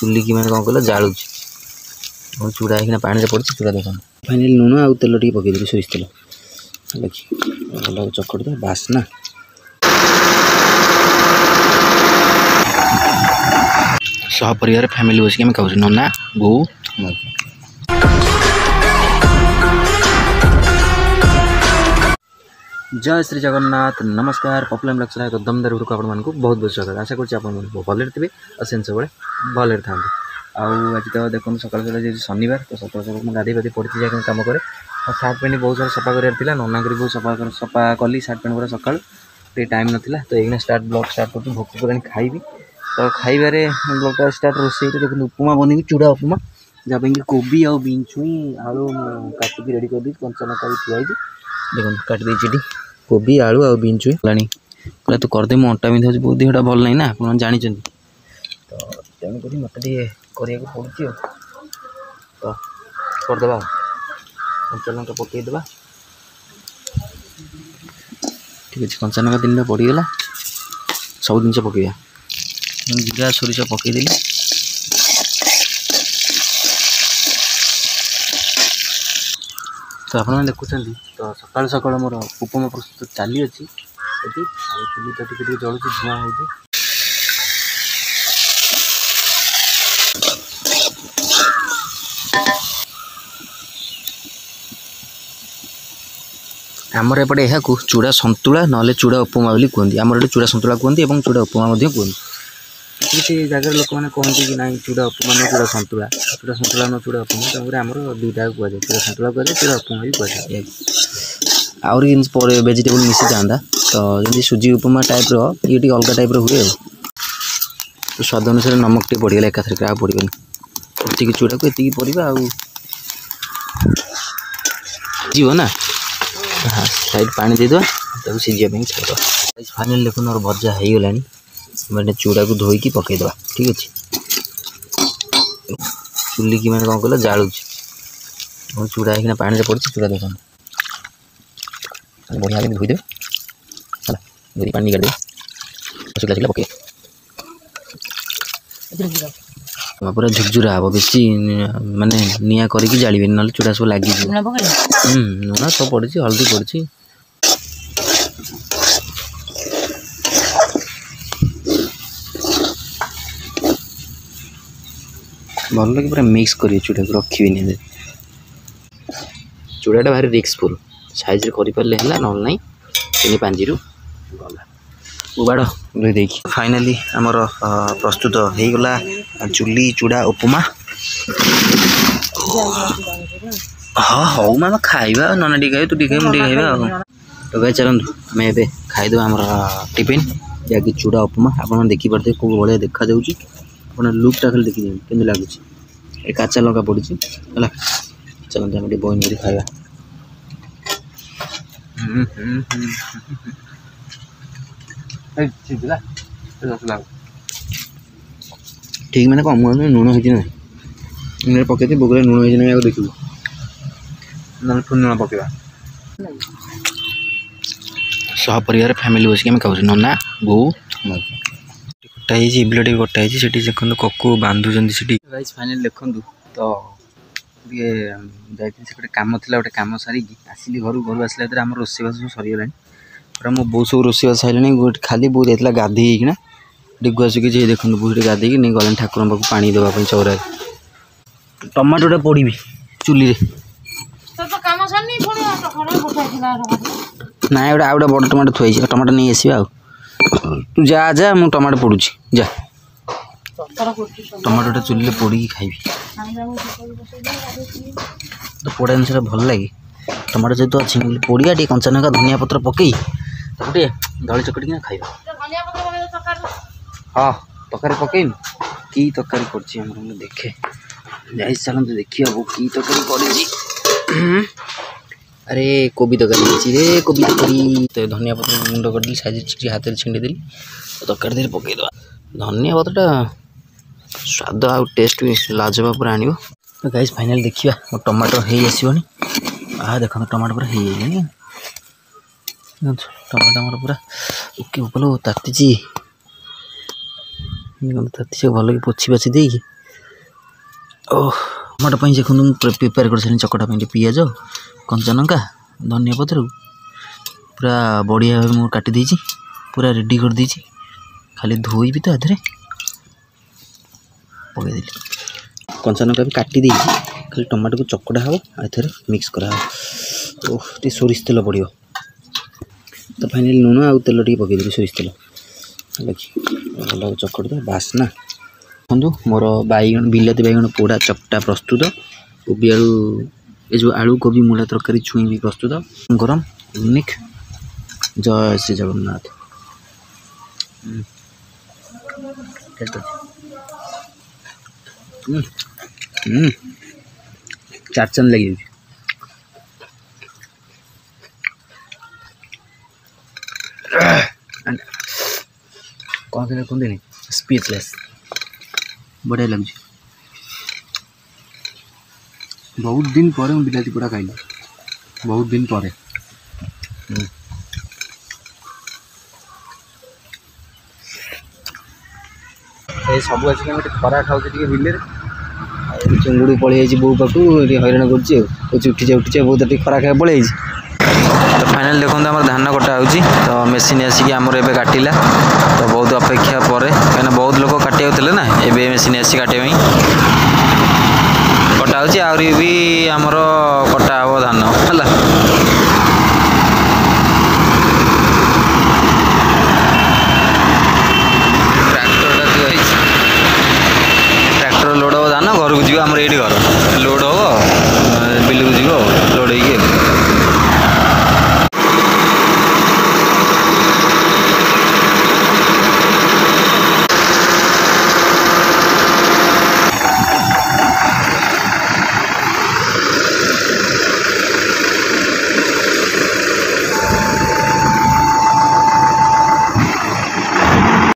चुल्ली की मैंने कौन कहला जालुच चूड़ा होना पानी पड़ी चूड़ा देखा फाइनाली लुण आउ तेल टे पकईदेली सोरिष तेल भल चकड़ी दे बास्ना सहपरिवार फैमिली बस के खाऊ नना बो जय श्री जगन्नाथ नमस्कार पपुलर लक्ष्य एक दमदार वीडियो को आपको बहुत बहुत स्वागत आशा कर भले थे और से सब भले था आज तो देखो सकाल सकाल शनिवार तो सकाल सकाल गाधे गाधे पड़ी जाए कम करे और सार्ट पैंट बहुत सारा सफा करार नना कर बहुत सफा कली सार्ट पैंट पूरा सकाल टाइम नाला तो एक स्टार्ट ब्लॉग स्टार्ट कर भोक कर खाइबी तो खाइबारे ब्लॉग स्टार्ट रोसे देखो उपमा बन चूड़ा उपमा जहाँ कोबी आ बीन छुई आलू काटिकी रेडी कर दी कंचा लंका भी थुआई देखो काटी देती कोबी आलू आ बीन छुई लानी कहला तो करदे मो अंटा बिंधा बहुत देहटा भल नहीं ना आप जानते तो तेणुक मत करा पड़ी तो करदे कंचा लंका पकईदे ठीक अच्छे कंचा लंका दिन पड़गला सब जिन पकईया जीरा सोरिष पकईदेली तो आप देखुं तो सकाल सकाल मोर उपमा प्रस्तुत चली अच्छी चुली तो टे जलुच धुआं हो आमर एपटे यह चूड़ा सन्तुला ना चूड़ा उपमा बोली कहते आमर ये चूड़ा सन्तुला कहते और चूड़ा उपमा कहते किसी जगह लोक मैंने कहते कि ना चूड़ा उपमा न चूड़ा सन्तुला न चूड़ा उपमा तेनाली आमर दुईटा कहुए चूड़ा सन्तुला कहुए चूड़ा उपमा भी कहुए आउरी वेजिटेबल मिसी था तो जमी सुजी उपमा टाइप ये अलग टाइप हुए तो स्वाद अनुसार नमक टे पड़गला एकाथर आ पड़े ये चूड़ा को ये पड़ा जीव ना हाँ साइड पानी देदेवा तब सीझापी छाड़ फाइनाल देखो मोर भजा हो गला मैंने चूड़ा को धोईकी पकईदे ठीक अच्छे चुल्ली की मैंने कौन कहला जालुच चूड़ा होना पानी पड़ी चूड़ा देखा बढ़िया धोईदे धोई पानी निकाल सुखला सुखला पकई पूरा झुरझुरा हम बेसी माने निया करके जाड़े ना चूड़ा सब लगे लुण सब पड़ी हल्दी पड़ी भल लगे पूरा मिक्स कर चूड़ा को रखी चूड़ाटा भारी रिस्कफुल साइज करें है ना ना 3-5 गला उबाड़ धोई फाइनाली आमर प्रस्तुत हो गला चुली चूड़ा उपमा हाँ हौ मामा खाइबा नना टी खाइबे तू टी खाइबे मुझे खाइबा तो भाई चलतु आम ए खाईदे आम टिफिन जहाँकि चूड़ा उपमा आप देखिपे कौ भाया देखा आप लुकटा खाली देखी केमी लगुच ये काचा लंका पड़ी है चलते आम बॉइन कर खाइबा ठीक मैंने कम लुण हो पकई बोगले लुण हो देखू ना फिर लुण पकड़ा सहपरिवार फैमिली बस के खाऊ नना बो कटाई बिलटी कटाई से देखो ककु बांधुंट से फाइनाल देखु तो जाते कम थी गोटे कम सारिकी आसिली घर आसला आम रोषेबास सब सरीगला पूरा मो बो सब रोषेबास सारे खाली बो जाता गाधेना डिगुआ सुखी देखो बो गाधे नहीं गला ठाकुर पाक पानी देवाई चौरा टमाटोटा पड़ी चुली ना गोटे आ गए बड़ टमाटो थुआई टमाटो नहीं आसवा तू जा जा मु टमाटो पड़ू जा टमाटोटा चुली पोड़ी खाइबी तो पोड़ा जिनसा भल लगे टमाटो जेहतु अच्छी पोड़िया टे कंचा लंका धनिया पत्र पकई गोटे दली चकटिना खाइबा हाँ तकारी पकईन कि तकारी कर देखे जाई चलते देखिए वो कि तकारी कर अरे कोबी तकारी रे कोबी तकारी तो धनिया पत्र गुंड कर साइज हाथ में छिंडेदेली तकारी देर पकईदे धनिया पत्रटा स्वाद आ टेस्ट भी लाजवाब पूरा आनिबो तो गाइस फाइनल देखिया मो टमाटो हे आसीबनी आ देखो टमाटो पूरा हे गेनी टमाटो हमर पूरा ओके उपलो ताती जी ताती से भल के पोछि बाछि देई ओह टमाटो पर देखो प्रिपेयर कर सारे चकटा पे पिज कंचा लंका धनिया पत्र पूरा बढ़िया भाव मुझे काटी देती पूरा रेडी कर देती खाली धोईबी तो आधे पकईदेली कंचा लंका भी काटी देती खाली टमाटो को चकड़ा हम आधे मिक्स करा ओह टे सोरिष तेल पड़ो तो फाइनाली लुण आउ तेल टे पकईदेली सोरिष तेल भल चकड़ दे बासना देखो मोर बैगण बिलाती बैगण पोड़ा चकटा प्रस्तुत कोबी आलू ये जो आलू कोबी मूला तरकारी छुई भी प्रस्तुत गरम यूनिक जय श्री जगन्नाथ चारचन लगी कौन कहते स्पीचलेस बढ़िया लगे बहुत दिन पर बिलाती पोड़ा खाइल बहुत दिन पर सब आज खरा खाऊँ बिल चिंगुड़ी पलि बो पाक हईराण कर उठी जा बहुत खरा खाया पलि तो फाइनाल देखो आम धान कटा हो तो मेसीन आसिक आमर एवं काटिला तो बहुत अपेक्षा पर कहीं बहुत लोग काटे ना एवं मेसीन आसी काटे कटा हो भी आमर कटा हम धान है ट्रैक्टर लोड हम धान घर को जी आम ये घर लोड